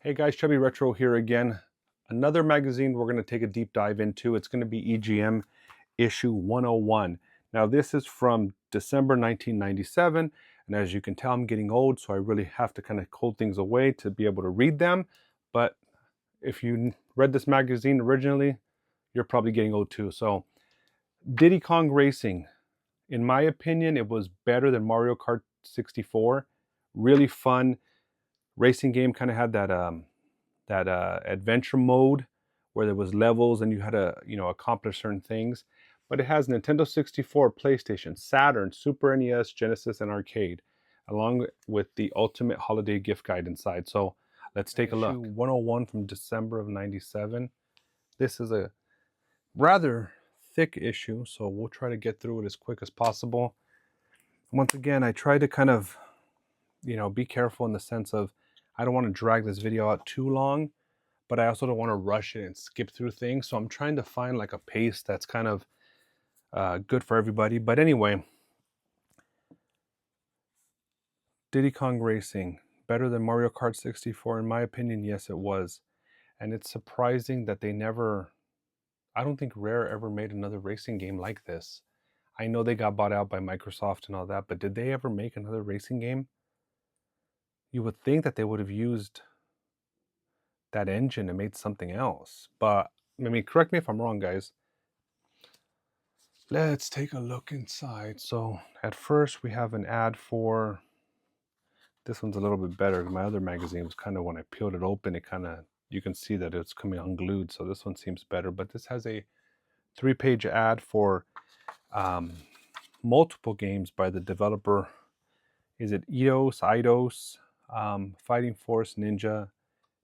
Hey guys, Chubby Retro here again. Another magazine we're going to take a deep dive into. It's going to be EGM issue 101. Now this is from December 1997, and as you can tell, I'm getting old, so I really have to kind of hold things away to be able to read them. But if you read this magazine originally, you're probably getting old too. So Diddy Kong Racing, in my opinion, it was better than Mario Kart 64. Really fun racing game. Kind of had that adventure mode where there was levels and you had to accomplish certain things. But it has Nintendo 64, PlayStation, Saturn, Super NES, Genesis, and arcade, along with the ultimate holiday gift guide inside. So let's take a look. 101 from December of 97. This is a rather thick issue, so we'll try to get through it as quick as possible. Once again, I try to kind of be careful in the sense of I don't want to drag this video out too long, but I also don't want to rush it and skip through things. So I'm trying to find like a pace that's kind of good for everybody. But anyway, Diddy Kong Racing, better than Mario Kart 64? In my opinion, yes, it was. And it's surprising that they never, I don't think Rare ever made another racing game like this. I know they got bought out by Microsoft and all that, but did they ever make another racing game? You would think that they would have used that engine and made something else. But, I mean, correct me if I'm wrong, guys. Let's take a look inside. So, at first, we have an ad for... This one's a little bit better. My other magazine was kind of, when I peeled it open, it kind of, you can see that it's coming unglued. So this one seems better. But this has a 3-page ad for multiple games by the developer. Is it Eidos, Fighting Force Ninja,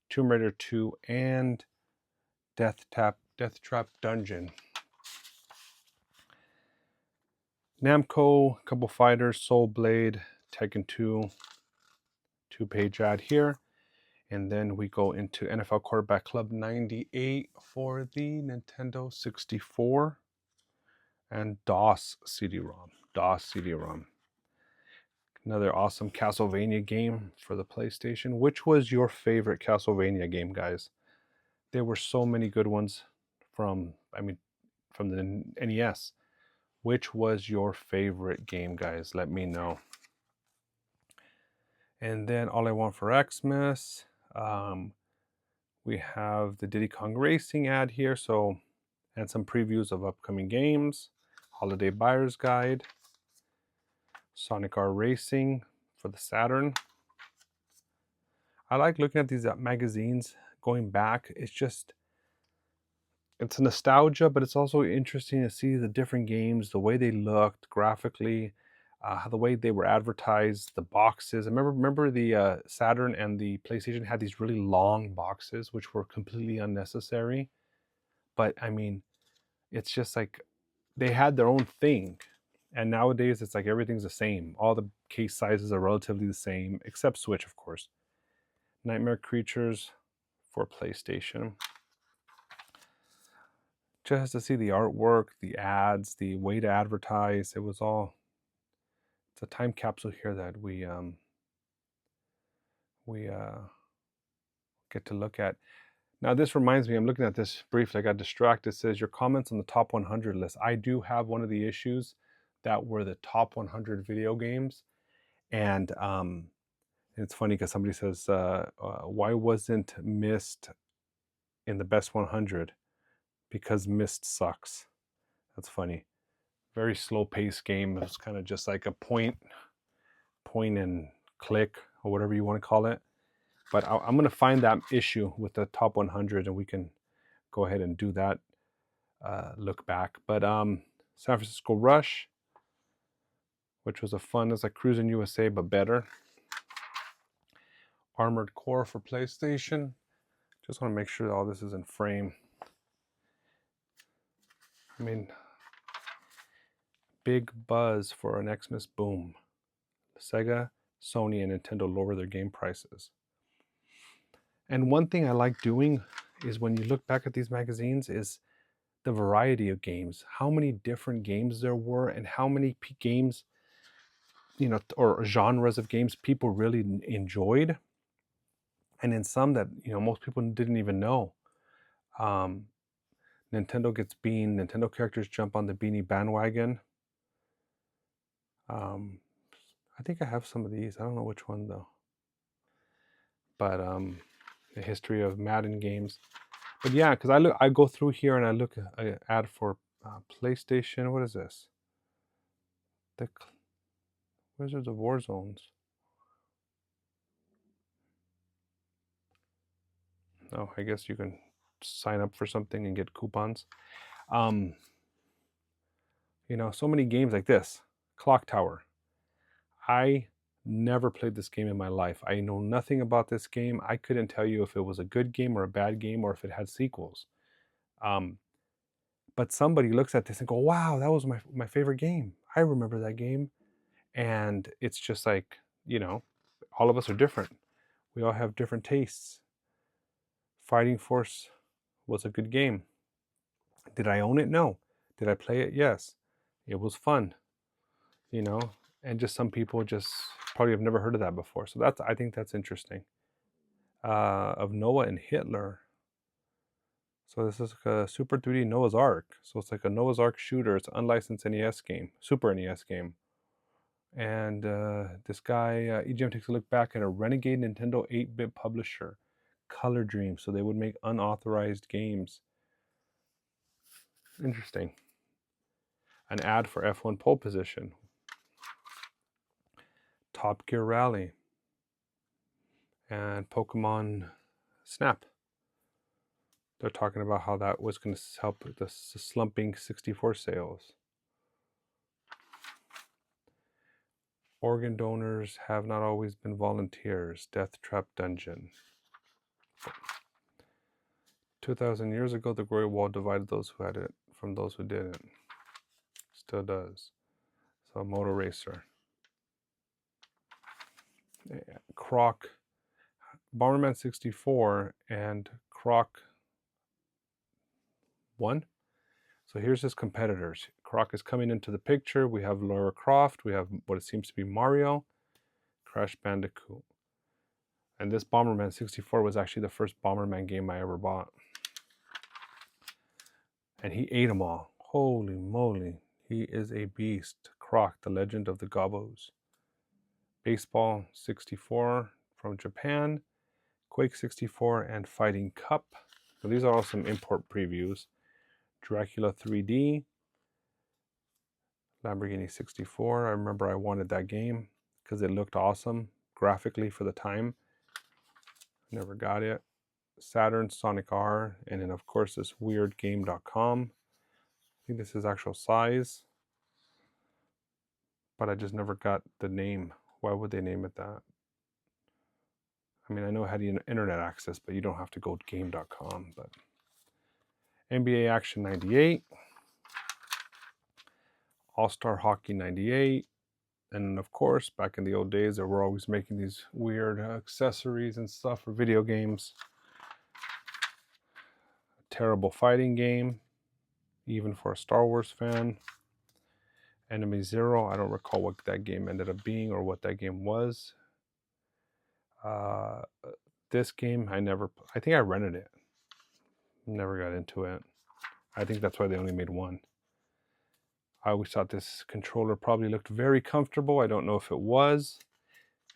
Tomb Raider 2, and Death Trap Dungeon. Namco, couple fighters, Soul Blade, Tekken 2, 2-page ad here. And then we go into NFL Quarterback Club 98 for the Nintendo 64 and DOS CD-ROM. Another awesome Castlevania game for the PlayStation. Which was your favorite Castlevania game, guys? There were so many good ones from the NES. Which was your favorite game, guys? Let me know. And then All I Want for Xmas. We have the Diddy Kong Racing ad here, and some previews of upcoming games. Holiday Buyer's Guide. Sonic R Racing for the Saturn. I like looking at these magazines going back. It's nostalgia, but it's also interesting to see the different games, the way they looked graphically, the way they were advertised, the boxes. I remember the Saturn and the PlayStation had these really long boxes, which were completely unnecessary. But I mean, it's just like they had their own thing. And nowadays, it's like everything's the same. All the case sizes are relatively the same, except Switch, of course. Nightmare Creatures for PlayStation. Just to see the artwork, the ads, the way to advertise, it's a time capsule here that we get to look at. Now this reminds me, I'm looking at this briefly, I got distracted. It says your comments on the top 100 list. I do have one of the issues that were the top 100 video games. And it's funny because somebody says, why wasn't Myst in the best 100? Because Myst sucks. That's funny. Very slow-paced game. It was kind of just like a point and click, or whatever you want to call it. But I'm going to find that issue with the top 100, and we can go ahead and do that look back. But San Francisco Rush, which was it's like Cruising USA, but better. Armored Core for PlayStation. Just want to make sure that all this is in frame. I mean, big buzz for an Xmas boom. Sega, Sony, and Nintendo lower their game prices. And one thing I like doing is when you look back at these magazines is the variety of games. How many different games there were and how many games, or genres of games people really enjoyed. and then some that most people didn't even know. Um, Nintendo gets beaned. Nintendo characters jump on the beanie bandwagon. I think I have some of these. I don't know which one though. But the history of Madden games. But yeah, because I go through here and I look at ad for PlayStation. What is this? The Wizards of War Zones. Oh, I guess you can sign up for something and get coupons. So many games like this. Clock Tower. I never played this game in my life. I know nothing about this game. I couldn't tell you if it was a good game or a bad game or if it had sequels. But somebody looks at this and go, wow, that was my favorite game. I remember that game. And it's just like, all of us are different. We all have different tastes. Fighting Force was a good game. Did I own it? No. Did I play it? Yes. It was fun, and just some people just probably have never heard of that before. So I think that's interesting. Of Noah and Hitler. So this is like a Super 3D Noah's Ark. So it's like a Noah's Ark shooter. It's an unlicensed NES game, Super NES game. And this guy, EGM, takes a look back at a renegade Nintendo 8-bit publisher, Color Dream. So they would make unauthorized games. Interesting. An ad for F1 pole position. Top Gear Rally. And Pokemon Snap. They're talking about how that was going to help the slumping 64 sales. Organ donors have not always been volunteers. Death Trap Dungeon. 2,000 years ago, the Great Wall divided those who had it from those who didn't. Still does. So, Motor Racer. Croc. Bomberman 64 and Croc 1. So here's his competitors. Croc is coming into the picture. We have Lara Croft. We have what it seems to be Mario. Crash Bandicoot. And this Bomberman 64 was actually the first Bomberman game I ever bought. And he ate them all. Holy moly. He is a beast. Croc, the Legend of the Gobos. Baseball 64 from Japan. Quake 64 and Fighting Cup. So these are all some import previews. Dracula 3D. Lamborghini 64. I remember I wanted that game because it looked awesome graphically for the time. Never got it. Saturn, Sonic R, and then of course this weird game.com. I think this is actual size, but I just never got the name. Why would they name it that? I mean, I know it had internet access, but you don't have to go to game.com. But NBA Action 98. All-Star Hockey 98. And of course, back in the old days, they were always making these weird accessories and stuff for video games. A terrible fighting game, even for a Star Wars fan. Enemy Zero, I don't recall what that game ended up being or what that game was. This game, I think I rented it. Never got into it. I think that's why they only made one. I always thought this controller probably looked very comfortable. I don't know if it was.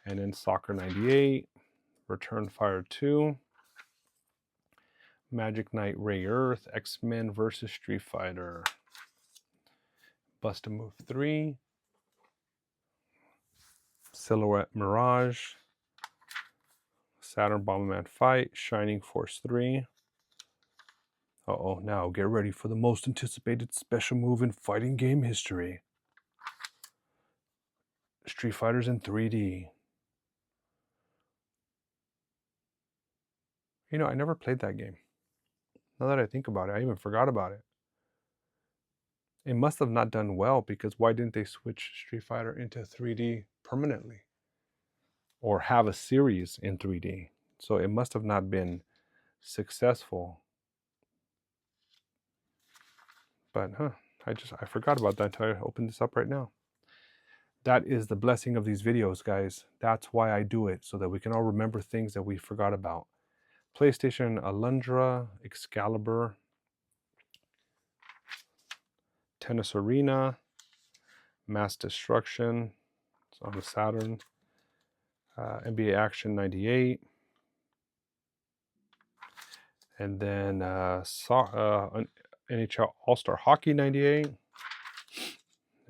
And then Soccer 98, Return Fire 2, Magic Knight Ray Earth, X-Men vs. Street Fighter, Bust-A-Move 3, Silhouette Mirage, Saturn Bomberman Fight, Shining Force 3. Uh-oh, now get ready for the most anticipated special move in fighting game history. Street Fighters in 3D. I never played that game. Now that I think about it, I even forgot about it. It must have not done well, because why didn't they switch Street Fighter into 3D permanently? Or have a series in 3D? So it must have not been successful. But I forgot about that until I opened this up right now. That is the blessing of these videos, guys. That's why I do it, so that we can all remember things that we forgot about. PlayStation Alundra, Excalibur, Tennis Arena, Mass Destruction, it's on the Saturn, NBA Action 98, and then NHL All-Star Hockey 98,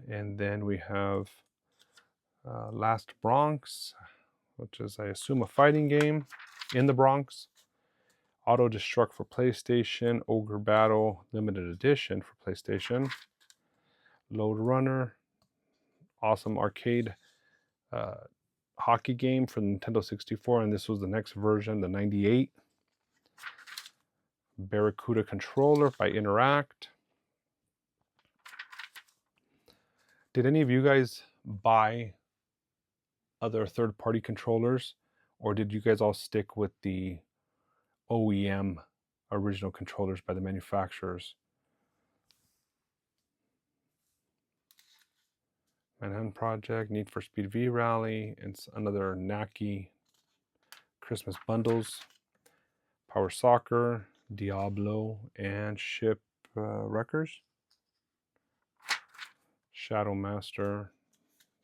and then we have Last Bronx, which is, I assume, a fighting game in the Bronx. Auto Destruct for PlayStation, Ogre Battle Limited Edition for PlayStation, Load Runner, awesome arcade hockey game for the Nintendo 64, and this was the next version, the 98. Barracuda Controller by Interact. Did any of you guys buy other third-party controllers, or did you guys all stick with the OEM original controllers by the manufacturers? Manhattan Project, Need for Speed V Rally, and another Naki Christmas bundles. Power Soccer, Diablo, and Shipwreckers. Shadow Master,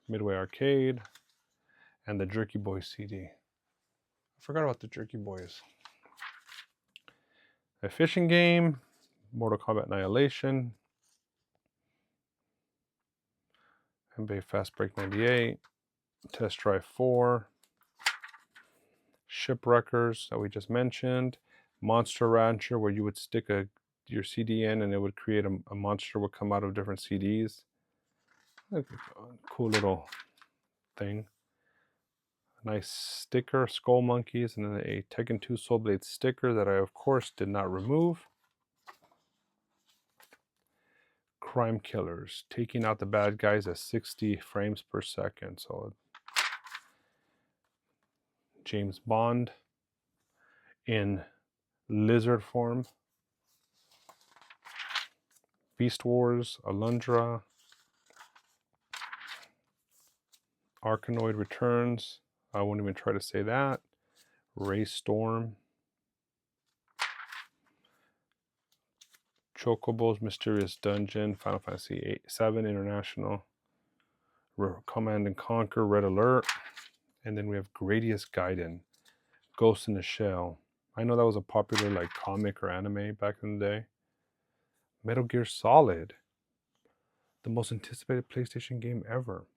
Midway Arcade, and the Jerky Boys CD. I forgot about the Jerky Boys. A fishing game, Mortal Kombat Annihilation, NBA Fast Break 98, Test Drive 4, Shipwreckers that we just mentioned, Monster Rancher, where you would stick your CD in and it would create a monster would come out of different CDs. A cool little thing. A nice sticker, Skull Monkeys, and then a Tekken 2 Soul Blade sticker that I, of course, did not remove. Crime Killers, taking out the bad guys at 60 frames per second. So James Bond in lizard form. Beast Wars, Alundra, Arkanoid Returns, I won't even try to say that. Ray Storm, Chocobo's Mysterious Dungeon, Final Fantasy VII International, Command and Conquer, Red Alert, and then we have Gradius Gaiden, Ghost in the Shell. I know that was a popular like comic or anime back in the day. Metal Gear Solid, the most anticipated PlayStation game ever.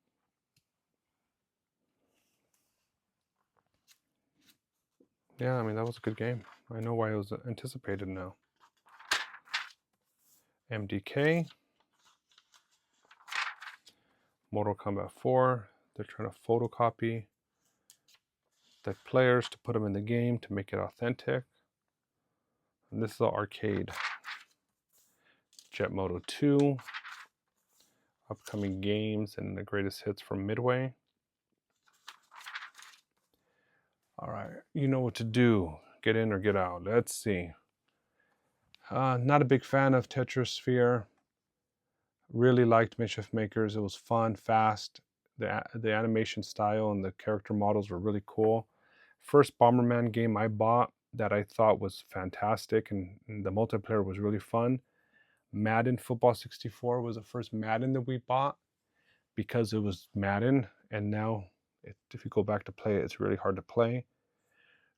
Yeah, I mean, that was a good game. I know why it was anticipated now. MDK, Mortal Kombat 4. They're trying to photocopy the players to put them in the game to make it authentic. And this is the arcade. Jet Moto 2. Upcoming games and the greatest hits from Midway. All right, you know what to do. Get in or get out. Let's see. Not a big fan of Tetrasphere. Really liked Mischief Makers. It was fun, fast. The animation style and the character models were really cool. First Bomberman game I bought that I thought was fantastic, and the multiplayer was really fun. Madden Football 64 was the first Madden that we bought because it was Madden, and now if you go back to play it, it's really hard to play.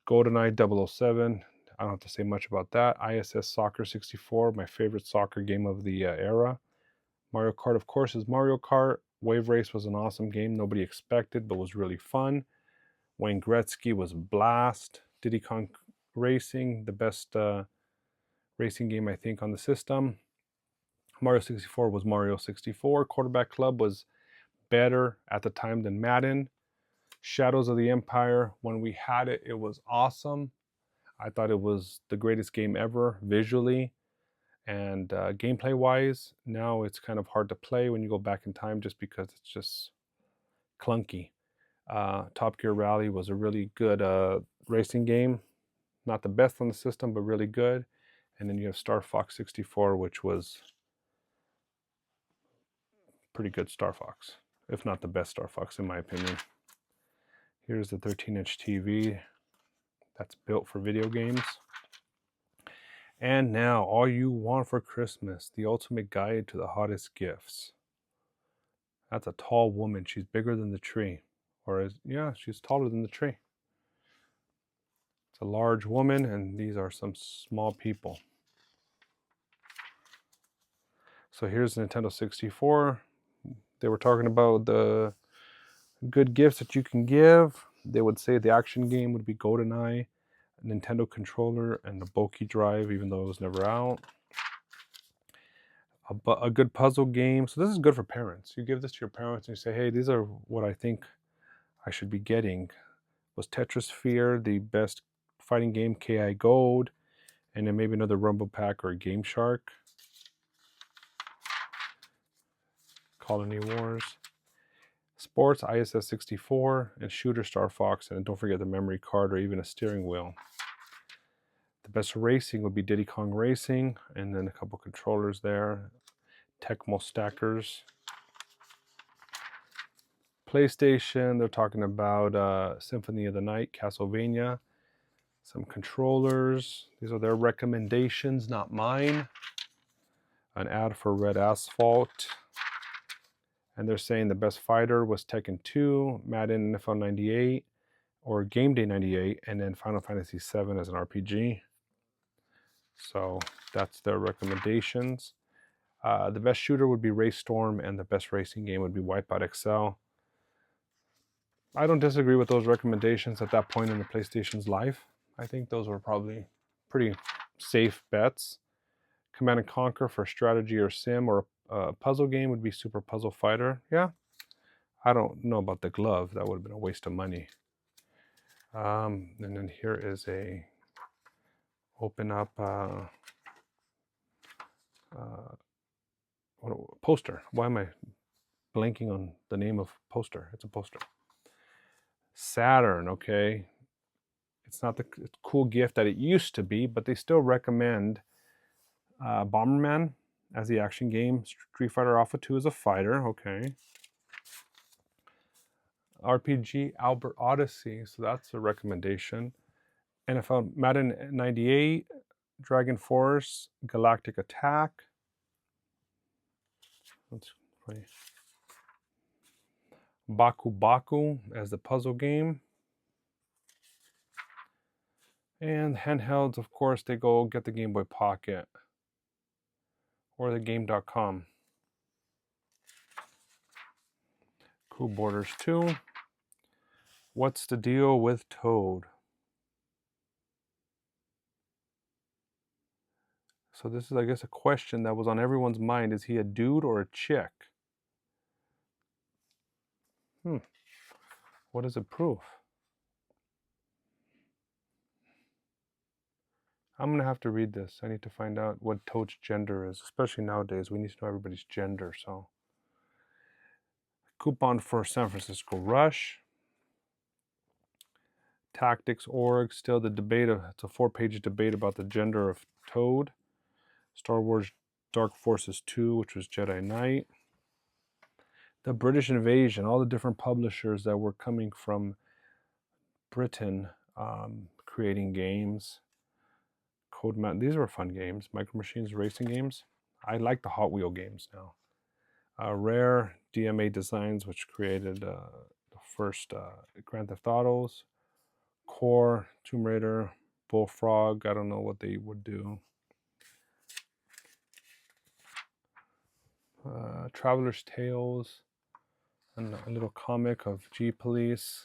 GoldenEye 007, I don't have to say much about that. ISS Soccer 64, my favorite soccer game of the era. Mario Kart, of course, is Mario Kart. Wave Race was an awesome game nobody expected, but was really fun. Wayne Gretzky was a blast. Diddy Kong Racing, the best racing game, I think, on the system. Mario 64 was Mario 64. Quarterback Club was better at the time than Madden. Shadows of the Empire, when we had it, it was awesome. I thought it was the greatest game ever, visually and gameplay-wise. Now it's kind of hard to play when you go back in time just because it's just clunky. Top Gear Rally was a really good racing game. Not the best on the system, but really good. And then you have Star Fox 64, which was pretty good Star Fox. if not the best Star Fox in my opinion. Here's the 13-inch TV that's built for video games. And now, All You Want for Christmas, the ultimate guide to the hottest gifts. That's a tall woman. She's bigger than the tree. Yeah, she's taller than the tree. It's a large woman, and these are some small people. So here's the Nintendo 64. They were talking about the good gifts that you can give. They would say the action game would be GoldenEye, a Nintendo controller, and the bulky drive, even though it was never out. A good puzzle game. So this is good for parents. You give this to your parents and you say, hey, these are what I think I should be getting. Was Tetrisphere the best fighting game? KI Gold. And then maybe another Rumble Pack or a Game Shark. Colony Wars. Sports, ISS 64. And Shooter, Star Fox. And don't forget the memory card or even a steering wheel. The best racing would be Diddy Kong Racing. And then a couple controllers there. Tecmo Stackers. PlayStation, they're talking about Symphony of the Night, Castlevania, some controllers. These are their recommendations, not mine. An ad for Red Asphalt. And they're saying the best fighter was Tekken 2, Madden NFL 98, or Game Day 98, and then Final Fantasy 7 as an RPG. So that's their recommendations. The best shooter would be Race Storm, and the best racing game would be Wipeout XL. I don't disagree with those recommendations at that point in the PlayStation's life. I think those were probably pretty safe bets. Command & Conquer for strategy or sim, or a puzzle game would be Super Puzzle Fighter. Yeah, I don't know about the glove. That would have been a waste of money. And then here is a open up poster. Why am I blanking on the name of poster? It's a poster. Saturn, okay. It's not the cool gift that it used to be, but they still recommend Bomberman as the action game. Street Fighter Alpha 2 is a fighter, okay. RPG Albert Odyssey, so that's a recommendation. NFL Madden 98, Dragon Force, Galactic Attack. That's funny. Baku Baku as the puzzle game. And handhelds, of course, they go get the Game Boy Pocket or the Game.com. Cool Borders 2. What's the deal with Toad? So this is, I guess, a question that was on everyone's mind. Is he a dude or a chick? What does it prove? I'm going to have to read this. I need to find out what Toad's gender is. Especially nowadays, we need to know everybody's gender. So, coupon for San Francisco Rush. Tactics.org, still the debate. It's a 4-page debate about the gender of Toad. Star Wars Dark Forces 2, which was Jedi Knight. The British invasion, all the different publishers that were coming from Britain creating games. Code Mountain, these were fun games. Micro Machines racing games. I like the Hot Wheel games now. Rare DMA Designs, which created the first Grand Theft Autos. Core, Tomb Raider, Bullfrog. I don't know what they would do. Traveler's Tales, and a little comic of G Police,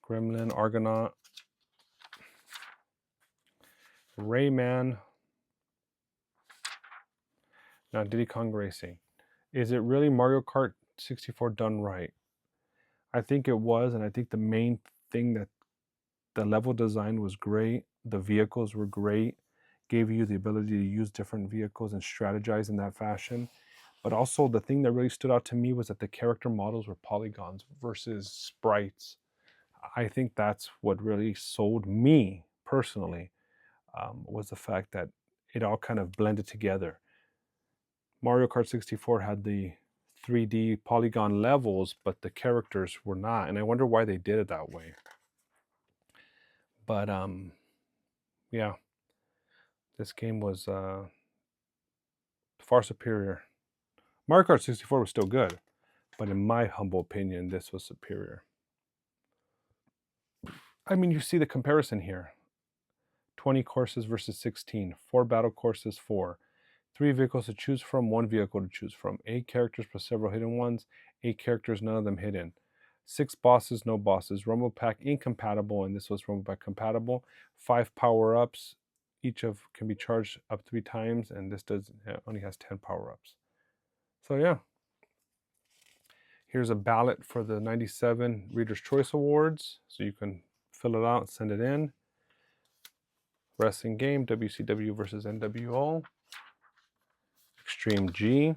Gremlin, Argonaut, Rayman. Now Diddy Kong Racing. Is it really Mario Kart 64 done right? I think it was, and I think the main thing that the level design was great, the vehicles were great, gave you the ability to use different vehicles and strategize in that fashion. But also the thing that really stood out to me was that the character models were polygons versus sprites. I think that's what really sold me personally, was the fact that it all kind of blended together. Mario Kart 64 had the 3D polygon levels, but the characters were not. And I wonder why they did it that way. But yeah, this game was far superior. Mario Kart 64 was still good, but in my humble opinion, this was superior. I mean, you see the comparison here. 20 courses versus 16, 4 battle courses, 4. 3 vehicles to choose from, 1 vehicle to choose from. 8 characters plus several hidden ones, 8 characters, none of them hidden. 6 bosses, no bosses. Rumble Pack incompatible, and this was Rumble Pack compatible. 5 power-ups, each of can be charged up 3 times, and this only has 10 power-ups. So yeah. Here's a ballot for the 97 Reader's Choice Awards, so you can fill it out, send it in. Wrestling game, WCW versus NWO. Extreme G.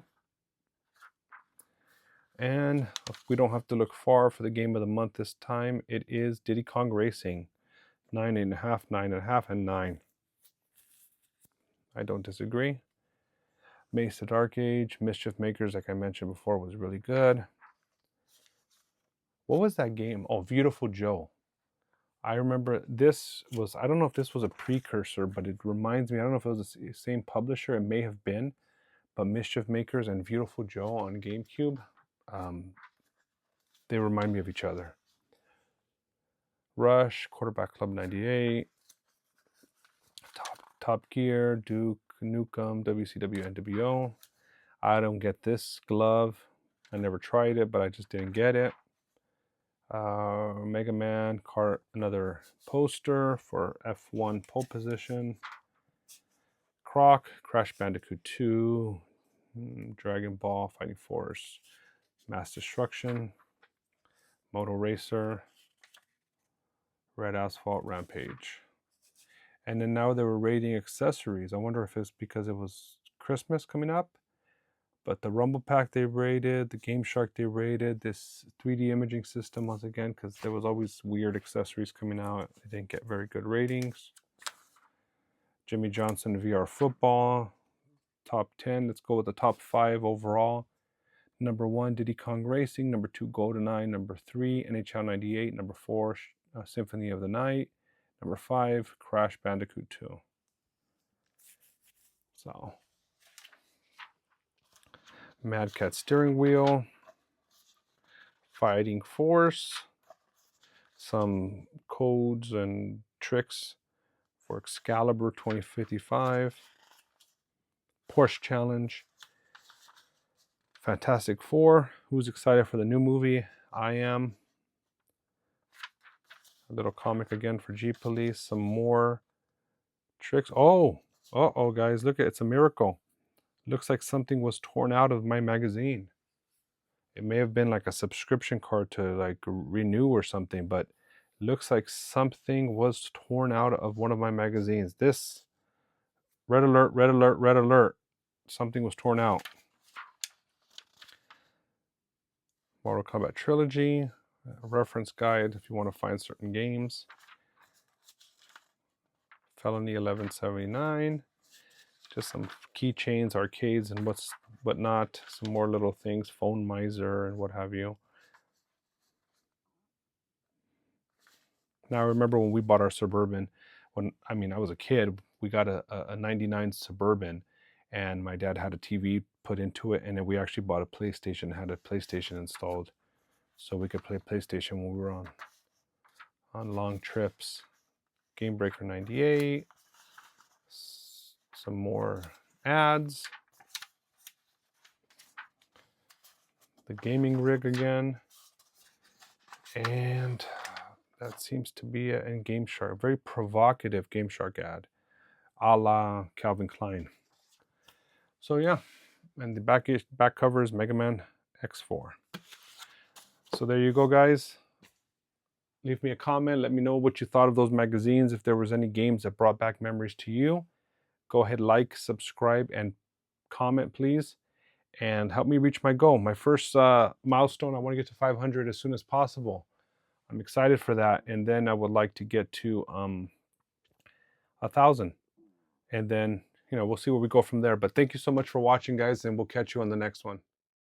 And we don't have to look far for the game of the month this time. It is Diddy Kong Racing. 9.5, 9.5, and 9. I don't disagree. Mace the Dark Age, Mischief Makers, like I mentioned before, was really good. What was that game? Oh, Beautiful Joe. I remember this was, I don't know if this was a precursor, but it reminds me, I don't know if it was the same publisher, it may have been, but Mischief Makers and Beautiful Joe on GameCube, they remind me of each other. Rush, Quarterback Club 98, Top Gear, Duke Nukem, WCW, NWO. I don't get this glove. I never tried it, but I just didn't get it. Mega Man, another poster for F1 pole position. Croc, Crash Bandicoot 2, Dragon Ball, Fighting Force, Mass Destruction, Moto Racer, Red Asphalt, Rampage. And then now they were rating accessories. I wonder if it's because it was Christmas coming up. But the Rumble Pack they rated, the Game Shark they rated, this 3D imaging system once again, because there was always weird accessories coming out. They didn't get very good ratings. Jimmy Johnson VR Football, top 10. Let's go with the top 5 overall. Number 1, Diddy Kong Racing. Number 2, GoldenEye. Number 3, NHL 98. Number 4, Symphony of the Night. Number 5, Crash Bandicoot 2. So, Mad Cat Steering Wheel. Fighting Force. Some codes and tricks for Excalibur 2055. Porsche Challenge. Fantastic Four. Who's excited for the new movie? I am. A little comic again for G Police. Some more tricks. Oh, guys, look at it. It's a miracle. Looks like something was torn out of my magazine. It may have been like a subscription card to like renew or something, but looks like something was torn out of one of my magazines. This, red alert, red alert, red alert. Something was torn out. Mortal Kombat Trilogy, a reference guide if you want to find certain games. Felony 1179, just some keychains, arcades, and whatnot. Some more little things, Phone Miser and what have you. Now I remember when we bought our Suburban, I was a kid, we got a 99 Suburban, and my dad had a TV put into it, and then we actually bought a PlayStation, had a PlayStation installed, so we could play PlayStation when we were on long trips. Game Breaker 98, some more ads, the gaming rig again, and that seems to be it in Game Shark. Very provocative Game Shark ad, a la Calvin Klein. So yeah, and the back cover is Mega Man X4. So there you go, guys. Leave me a comment. Let me know what you thought of those magazines. If there was any games that brought back memories to you, go ahead, like, subscribe, and comment, please. And help me reach my goal. My first milestone, I want to get to 500 as soon as possible. I'm excited for that. And then I would like to get to 1,000. And then, we'll see where we go from there. But thank you so much for watching, guys, and we'll catch you on the next one.